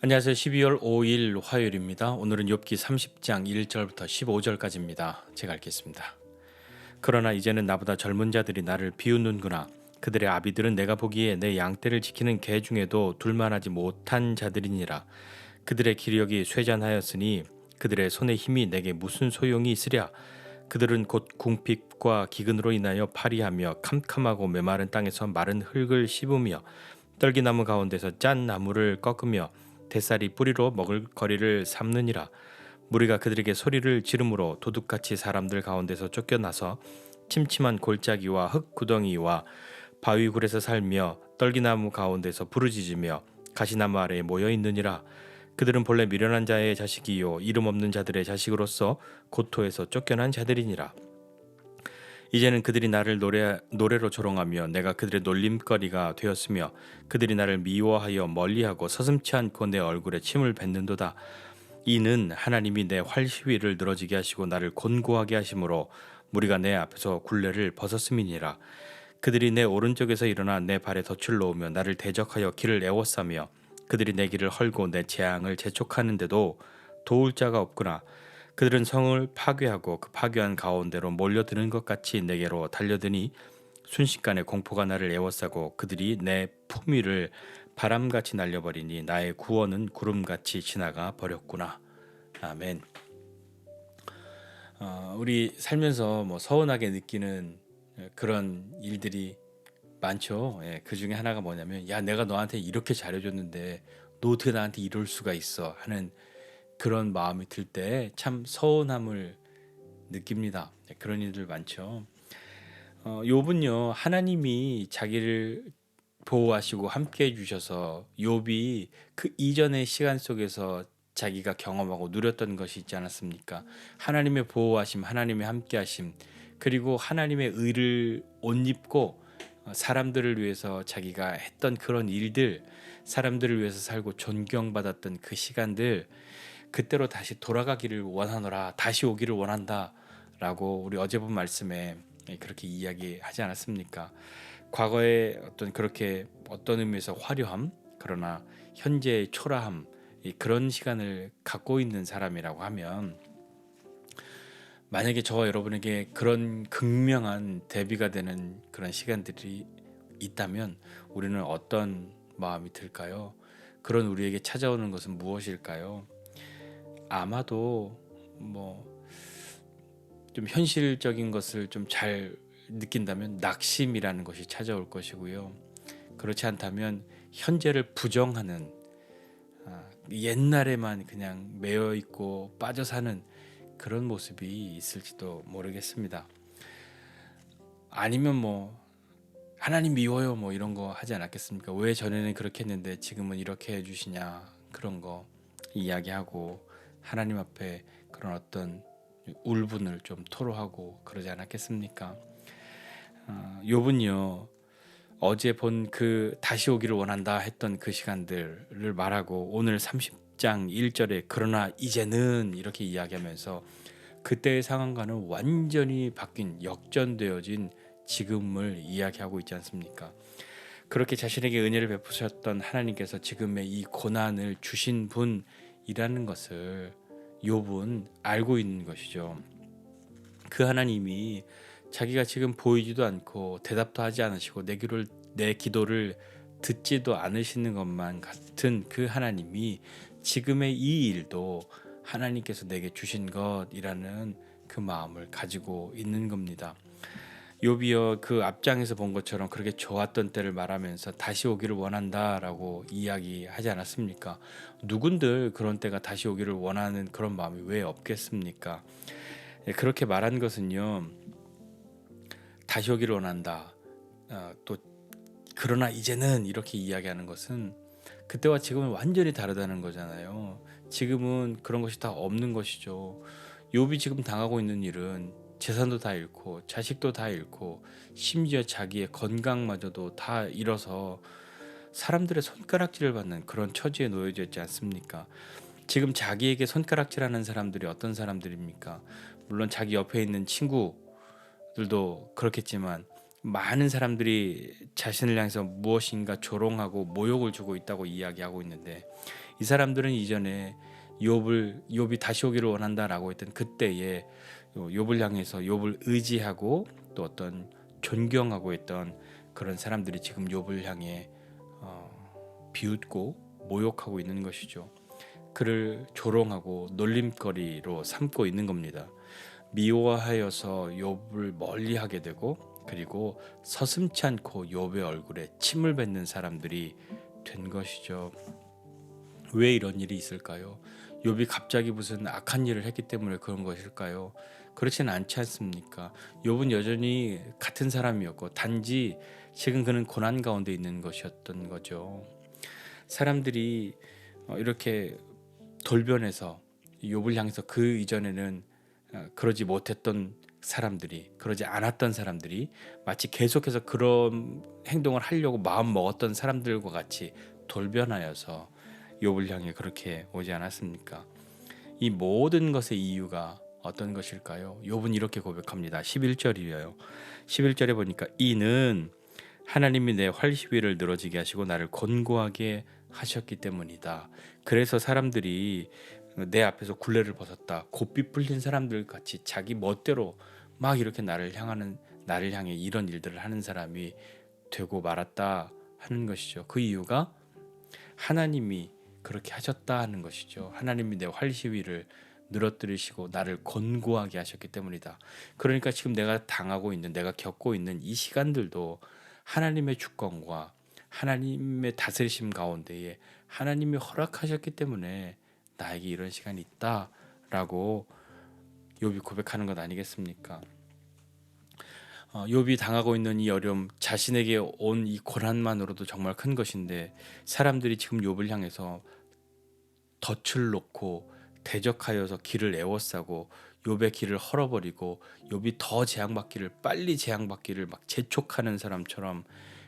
안녕하세요. 12월 5일 화요일입니다. 오늘은 욥기 30장 1절부터 15절까지입니다. 제가 읽겠습니다. 그러나 이제는 나보다 젊은 자들이 나를 비웃는구나. 그들의 아비들은 내가 보기에 내 양떼를 지키는 개 중에도 둘만하지 못한 자들이니라. 그들의 기력이 쇠잔하였으니 그들의 손의 힘이 내게 무슨 소용이 있으랴. 그들은 곧 궁핍과 기근으로 인하여 파리하며 캄캄하고 메마른 땅에서 마른 흙을 씹으며 떨기나무 가운데서 짠 나무를 꺾으며 대살이 뿌리로 먹을 거리를 삼느니라. 무리가 그들에게 소리를 지르므로 도둑같이 사람들 가운데서 쫓겨나서 침침한 골짜기와 흙 구덩이와 바위굴에서 살며 떨기나무 가운데서 부르짖으며 가시나무 아래에 모여 있느니라. 그들은 본래 미련한 자의 자식이요 이름 없는 자들의 자식으로서 고토에서 쫓겨난 자들이니라. 이제는 그들이 나를 노래로 조롱하며 내가 그들의 놀림거리가 되었으며 그들이 나를 미워하여 멀리하고 서슴치 않고 내 얼굴에 침을 뱉는도다. 이는 하나님이 내 활시위를 늘어지게 하시고 나를 곤고하게 하심으로 무리가 내 앞에서 굴레를 벗었음이니라. 그들이 내 오른쪽에서 일어나 내 발에 덫을 놓으며 나를 대적하여 길을 에워싸며 그들이 내 길을 헐고 내 재앙을 재촉하는데도 도울 자가 없구나. 그들은 성을 파괴하고 그 파괴한 가운데로 몰려드는 것 같이 내게로 달려드니 순식간에 공포가 나를 에워싸고 그들이 내 품위를 바람같이 날려버리니 나의 구원은 구름같이 지나가 버렸구나. 아멘. 우리 살면서 서운하게 느끼는 그런 일들이 많죠. 그 중에 하나가 뭐냐면 야 내가 너한테 이렇게 잘해줬는데 너 어떻게 나한테 이럴 수가 있어 하는 그런 마음이 들 때 참 서운함을 느낍니다. 그런 일들 많죠. 욥은요 하나님이 자기를 보호하시고 함께 해주셔서 욥이 그 이전의 시간 속에서 자기가 경험하고 누렸던 것이 있지 않았습니까? 하나님의 보호하심, 하나님의 함께하심, 그리고 하나님의 의를 옷 입고 사람들을 위해서 자기가 했던 그런 일들, 사람들을 위해서 살고 존경받았던 그 시간들, 그때로 다시 돌아가기를 원하노라, 다시 오기를 원한다 라고 우리 어제 본 말씀에 그렇게 이야기하지 않았습니까? 과거에 그렇게 어떤 의미에서 화려함, 그러나 현재의 초라함, 그런 시간을 갖고 있는 사람이라고 하면 만약에 저와 여러분에게 그런 극명한 대비가 되는 그런 시간들이 있다면 우리는 어떤 마음이 들까요? 그런 우리에게 찾아오는 것은 무엇일까요? 아마도 좀 현실적인 것을 좀 잘 느낀다면 낙심이라는 것이 찾아올 것이고요. 그렇지 않다면 현재를 부정하는 옛날에만 그냥 매여 있고 빠져 사는 그런 모습이 있을지도 모르겠습니다. 아니면 하나님 미워요 이런 거 하지 않았겠습니까? 왜 전에는 그렇게 했는데 지금은 이렇게 해주시냐 그런 거 이야기하고 하나님 앞에 그런 어떤 울분을 좀 토로하고 그러지 않았겠습니까? 욥은요 어제 본 그 다시 오기를 원한다 했던 그 시간들을 말하고 오늘 30장 1절에 그러나 이제는 이렇게 이야기하면서 그때의 상황과는 완전히 바뀐 역전되어진 지금을 이야기하고 있지 않습니까? 그렇게 자신에게 은혜를 베푸셨던 하나님께서 지금의 이 고난을 주신 분이라는 것을 욥은 알고 있는 것이죠. 그 하나님이 자기가 지금 보이지도 않고 대답도 하지 않으시고 내 기도를 듣지도 않으시는 것만 같은 그 하나님이 지금의 이 일도 하나님께서 내게 주신 것이라는 그 마음을 가지고 있는 겁니다. 욥이여 그 앞장에서 본 것처럼 그렇게 좋았던 때를 말하면서 다시 오기를 원한다라고 이야기하지 않았습니까? 누군들 그런 때가 다시 오기를 원하는 그런 마음이 왜 없겠습니까? 그렇게 말한 것은요 다시 오기를 원한다. 또 그러나 이제는 이렇게 이야기하는 것은 그때와 지금은 완전히 다르다는 거잖아요. 지금은 그런 것이 다 없는 것이죠. 욥이 지금 당하고 있는 일은 재산도 다 잃고 자식도 다 잃고 심지어 자기의 건강마저도 다 잃어서 사람들의 손가락질을 받는 그런 처지에 놓여져 있지 않습니까? 지금 자기에게 손가락질하는 사람들이 어떤 사람들입니까? 물론 자기 옆에 있는 친구들도 그렇겠지만 많은 사람들이 자신을 향해서 무엇인가 조롱하고 모욕을 주고 있다고 이야기하고 있는데, 이 사람들은 이전에 욥이 다시 오기를 원한다라고 했던 그때에 욥을 향해서 욥을 의지하고 또 어떤 존경하고 있던 그런 사람들이 지금 욥을 향해 비웃고 모욕하고 있는 것이죠. 그를 조롱하고 놀림거리로 삼고 있는 겁니다. 미워하여서 욥을 멀리하게 되고, 그리고 서슴지 않고 욥의 얼굴에 침을 뱉는 사람들이 된 것이죠. 왜 이런 일이 있을까요? 욥이 갑자기 무슨 악한 일을 했기 때문에 그런 것일까요? 그렇지는 않지 않습니까? 욥은 여전히 같은 사람이었고, 단지 지금 그는 고난 가운데 있는 것이었던 거죠. 사람들이 이렇게 돌변해서 욥을 향해서 그 이전에는 그러지 못했던 사람들이, 그러지 않았던 사람들이 마치 계속해서 그런 행동을 하려고 마음 먹었던 사람들과 같이 돌변하여서 욥을 향해 그렇게 오지 않았습니까? 이 모든 것의 이유가 어떤 것일까요? 욥은 이렇게 고백합니다. 11절이에요. 11절에 보니까 이는 하나님이 내 활시위를 늘어지게 하시고 나를 권고하게 하셨기 때문이다. 그래서 사람들이 내 앞에서 굴레를 벗었다. 고삐 풀린 사람들 같이 자기 멋대로 막 이렇게 나를 향해 이런 일들을 하는 사람이 되고 말았다 하는 것이죠. 그 이유가 하나님이 그렇게 하셨다 하는 것이죠. 하나님이 내 활시위를 늘어뜨리시고 나를 권고하게 하셨기 때문이다. 그러니까 지금 내가 겪고 있는 이 시간들도 하나님의 주권과 하나님의 다스리심 가운데에 하나님이 허락하셨기 때문에 나에게 이런 시간이 있다라고 욥이 고백하는 것 아니겠습니까? 욥이 당하고 있는 이 어려움, 자신에게 온 이 고난만으로도 정말 큰 것인데, 사람들이 지금 욥을 향해서 덫을 놓고 대적하여서 길을 에워싸고 욥의 길을 헐어버리고 욥이 더 빨리 재앙받기를 막 재촉하는 사람처럼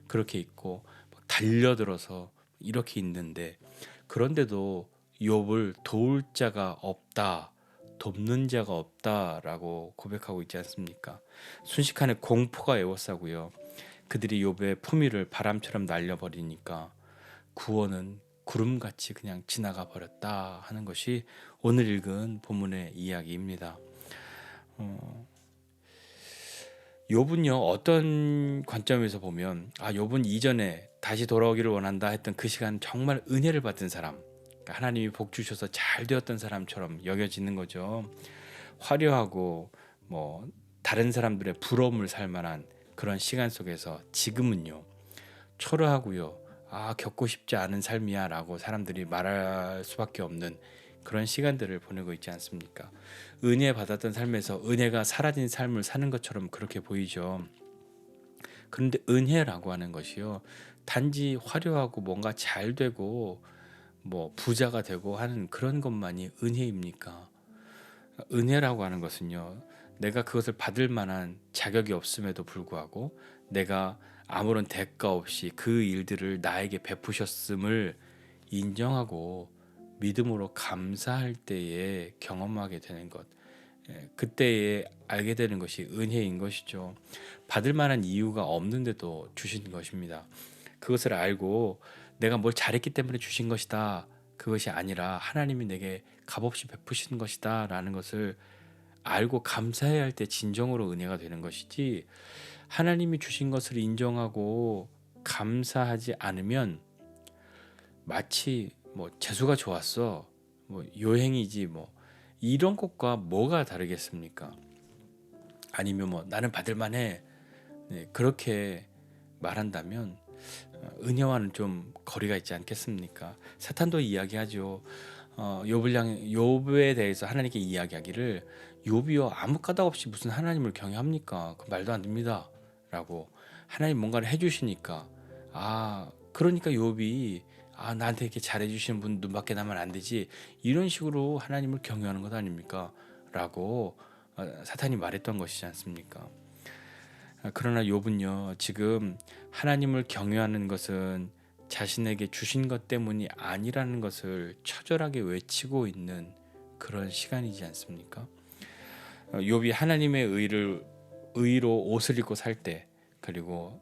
그렇게 있고, 막 달려들어서 이렇게 있는데, 그런데도 욥을 도울 자가 없다, 돕는 자가 없다라고 고백하고 있지 않습니까? 순식간에 공포가 에워싸고요. 그들이 욥의 품위를 바람처럼 날려버리니까 구원은 구름같이 그냥 지나가 버렸다 하는 것이 오늘 읽은 본문의 이야기입니다. 욥은요, 어떤 관점에서 보면 욥은 이전에 다시 돌아오기를 원한다 했던 그 시간 정말 은혜를 받은 사람, 그러니까 하나님이 복 주셔서 잘 되었던 사람처럼 여겨지는 거죠. 화려하고 다른 사람들의 부러움을 살 만한 그런 시간 속에서 지금은요, 초라하고요, 겪고 싶지 않은 삶이야 라고 사람들이 말할 수밖에 없는 그런 시간들을 보내고 있지 않습니까? 은혜 받았던 삶에서 은혜가 사라진 삶을 사는 것처럼 그렇게 보이죠. 그런데 은혜라고 하는 것이요, 단지 화려하고 뭔가 잘 되고 부자가 되고 하는 그런 것만이 은혜입니까? 은혜라고 하는 것은요, 내가 그것을 받을 만한 자격이 없음에도 불구하고 내가 아무런 대가 없이 그 일들을 나에게 베푸셨음을 인정하고 믿음으로 감사할 때에 경험하게 되는 것, 그때에 알게 되는 것이 은혜인 것이죠. 받을 만한 이유가 없는데도 주신 것입니다. 그것을 알고 내가 뭘 잘했기 때문에 주신 것이다, 그것이 아니라 하나님이 내게 값없이 베푸신 것이다 라는 것을 알고 감사해야 할 때 진정으로 은혜가 되는 것이지, 하나님이 주신 것을 인정하고 감사하지 않으면 마치 재수가 좋았어, 요행이지, 이런 것과 뭐가 다르겠습니까? 아니면 나는 받을 만해, 그렇게 말한다면 은혜와는 좀 거리가 있지 않겠습니까? 사탄도 이야기하죠. 욥에 대해서 하나님께 이야기하기를, 욥이요 아무 까닭 없이 무슨 하나님을 경외합니까? 그 말도 안 됩니다 라고, 하나님 뭔가를 해주시니까, 그러니까 욥이 나한테 이렇게 잘해주시는 분 눈밖에 나면 안 되지, 이런 식으로 하나님을 경외하는 것 아닙니까? 라고 사탄이 말했던 것이지 않습니까? 그러나 욥은요, 지금 하나님을 경외하는 것은 자신에게 주신 것 때문이 아니라는 것을 처절하게 외치고 있는 그런 시간이지 않습니까? 욥이 하나님의 의로 옷을 입고 살 때, 그리고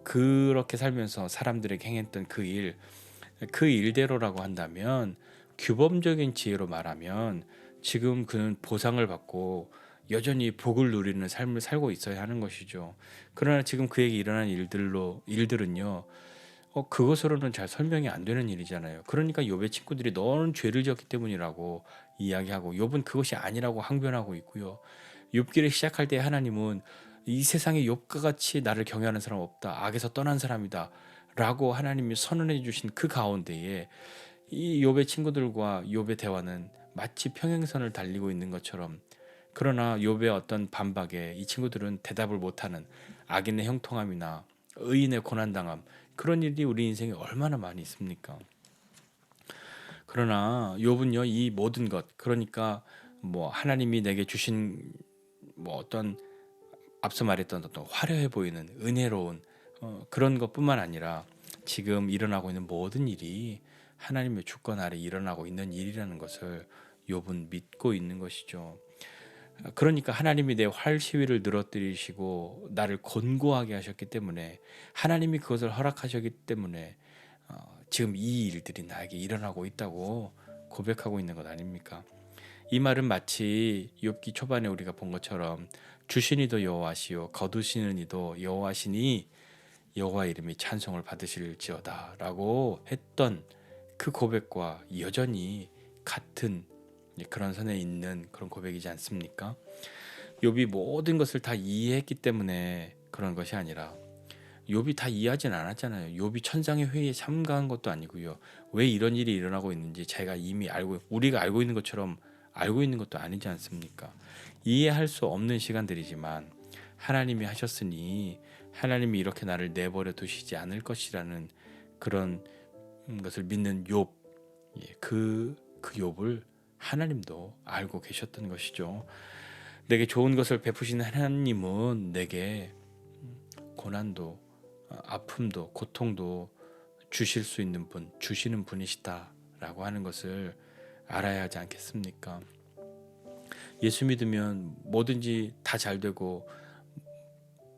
그렇게 살면서 사람들에게 행했던 그 일대로라고 한다면, 규범적인 지혜로 말하면 지금 그는 보상을 받고 여전히 복을 누리는 삶을 살고 있어야 하는 것이죠. 그러나 지금 그에게 일어난 일들은요, 그것으로는 잘 설명이 안 되는 일이잖아요. 그러니까 욥의 친구들이 너는 죄를 지었기 때문이라고 이야기하고, 욥은 그것이 아니라고 항변하고 있고요. 욥기를 시작할 때 하나님은 이 세상에 욥과 같이 나를 경외하는 사람 없다, 악에서 떠난 사람이다 라고 하나님이 선언해 주신 그 가운데에 이 욥의 친구들과 욥의 대화는 마치 평행선을 달리고 있는 것처럼, 그러나 욥의 어떤 반박에 이 친구들은 대답을 못하는, 악인의 형통함이나 의인의 고난당함, 그런 일이 우리 인생에 얼마나 많이 있습니까? 그러나 욥은요, 이 모든 것, 그러니까 뭐 하나님이 내게 주신 뭐 어떤, 앞서 말했던 어떤 화려해 보이는 은혜로운 그런 것뿐만 아니라 지금 일어나고 있는 모든 일이 하나님의 주권 아래 일어나고 있는 일이라는 것을 욥은 믿고 있는 것이죠. 그러니까 하나님이 내 활 시위를 늘어뜨리시고 나를 곤고하게 하셨기 때문에, 하나님이 그것을 허락하셨기 때문에 지금 이 일들이 나에게 일어나고 있다고 고백하고 있는 것 아닙니까? 이 말은 마치 욥기 초반에 우리가 본 것처럼 주신 이도 여호와시요 거두시는 이도 여호와시니 여호와 이름이 찬송을 받으실지어다라고 했던 그 고백과 여전히 같은 그런 선에 있는 그런 고백이지 않습니까? 욥이 모든 것을 다 이해했기 때문에 그런 것이 아니라, 욥이 다 이해하진 않았잖아요. 욥이 천상의 회의에 참가한 것도 아니고요. 왜 이런 일이 일어나고 있는지 제가 이미 우리가 알고 있는 것처럼 알고 있는 것도 아니지 않습니까? 이해할 수 없는 시간들이지만 하나님이 하셨으니 하나님이 이렇게 나를 내버려 두시지 않을 것이라는 그런 것을 믿는 욥, 그 욥을 하나님도 알고 계셨던 것이죠. 내게 좋은 것을 베푸시는 하나님은 내게 고난도, 아픔도, 고통도 주실 수 있는 분, 주시는 분이시다라고 하는 것을 알아야 하지 않겠습니까? 예수 믿으면 뭐든지 다 잘 되고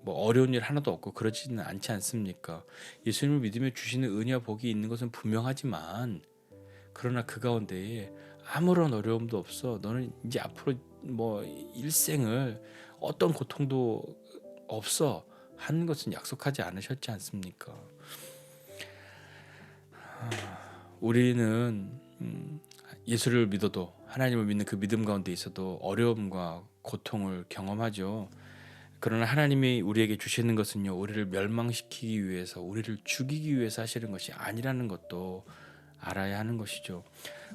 뭐 어려운 일 하나도 없고 그러지는 않지 않습니까? 예수님을 믿으며 주시는 은혜와 복이 있는 것은 분명하지만, 그러나 그 가운데에 아무런 어려움도 없어, 너는 이제 앞으로 뭐 일생을 어떤 고통도 없어 하는 것은 약속하지 않으셨지 않습니까? 우리는 예수를 믿어도, 하나님을 믿는 그 믿음 가운데 있어도 어려움과 고통을 경험하죠. 그러나 하나님이 우리에게 주시는 것은요, 우리를 멸망시키기 위해서, 우리를 죽이기 위해서 하시는 것이 아니라는 것도 알아야 하는 것이죠.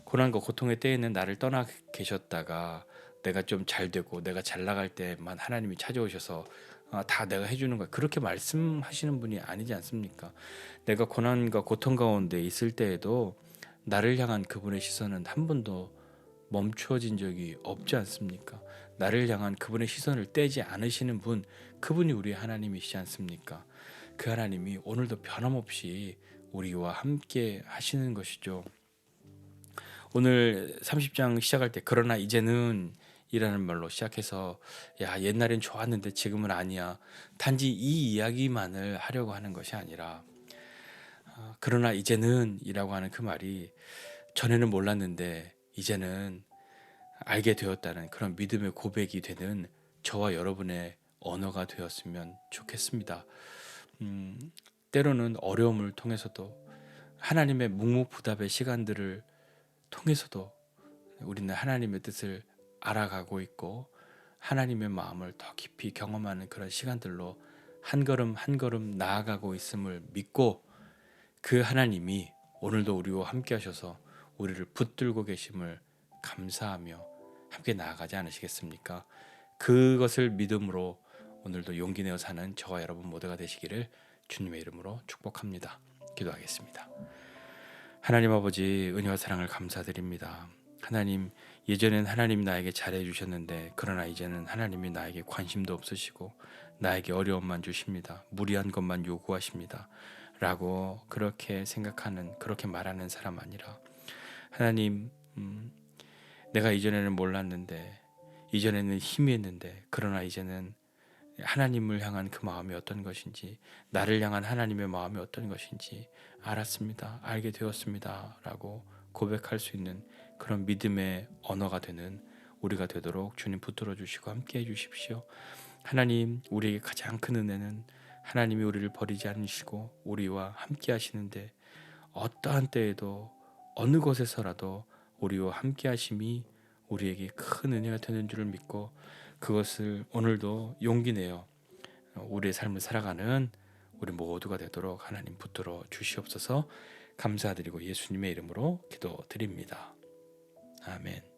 고난과 고통의 때에는 나를 떠나 계셨다가 내가 좀 잘 되고 내가 잘 나갈 때만 하나님이 찾아오셔서 다 내가 해주는 거야, 그렇게 말씀하시는 분이 아니지 않습니까? 내가 고난과 고통 가운데 있을 때에도 나를 향한 그분의 시선은 한 번도 멈추어진 적이 없지 않습니까? 나를 향한 그분의 시선을 떼지 않으시는 분, 그분이 우리의 하나님이시지 않습니까? 그 하나님이 오늘도 변함없이 우리와 함께 하시는 것이죠. 오늘 30장 시작할 때 그러나 이제는 이라는 말로 시작해서, 야, 옛날엔 좋았는데 지금은 아니야, 단지 이 이야기만을 하려고 하는 것이 아니라, 그러나 이제는 이라고 하는 그 말이 전에는 몰랐는데 이제는 알게 되었다는 그런 믿음의 고백이 되는 저와 여러분의 언어가 되었으면 좋겠습니다. 때로는 어려움을 통해서도, 하나님의 묵묵부답의 시간들을 통해서도 우리는 하나님의 뜻을 알아가고 있고 하나님의 마음을 더 깊이 경험하는 그런 시간들로 한 걸음 한 걸음 나아가고 있음을 믿고, 그 하나님이 오늘도 우리와 함께 하셔서 우리를 붙들고 계심을 감사하며 함께 나아가지 않으시겠습니까? 그것을 믿음으로 오늘도 용기 내어 사는 저와 여러분 모두가 되시기를 주님의 이름으로 축복합니다. 기도하겠습니다. 하나님 아버지, 은혜와 사랑을 감사드립니다. 하나님, 예전엔 하나님이 나에게 잘해 주셨는데 그러나 이제는 하나님이 나에게 관심도 없으시고 나에게 어려움만 주십니다. 무리한 것만 요구하십니다. 라고 그렇게 생각하는, 그렇게 말하는 사람 아니라, 하나님, 내가 이전에는 몰랐는데, 이전에는 희미했는데, 그러나 이제는 하나님을 향한 그 마음이 어떤 것인지, 나를 향한 하나님의 마음이 어떤 것인지 알았습니다. 알게 되었습니다. 라고 고백할 수 있는 그런 믿음의 언어가 되는 우리가 되도록 주님 붙들어 주시고 함께 해 주십시오. 하나님, 우리에게 가장 큰 은혜는 하나님이 우리를 버리지 않으시고 우리와 함께 하시는데, 어떠한 때에도 어느 곳에서라도 우리와 함께 하심이 우리에게 큰 은혜가 되는 줄을 믿고, 그것을 오늘도 용기 내어 우리의 삶을 살아가는 우리 모두가 되도록 하나님 붙들어 주시옵소서. 감사드리고 예수님의 이름으로 기도드립니다. 아멘.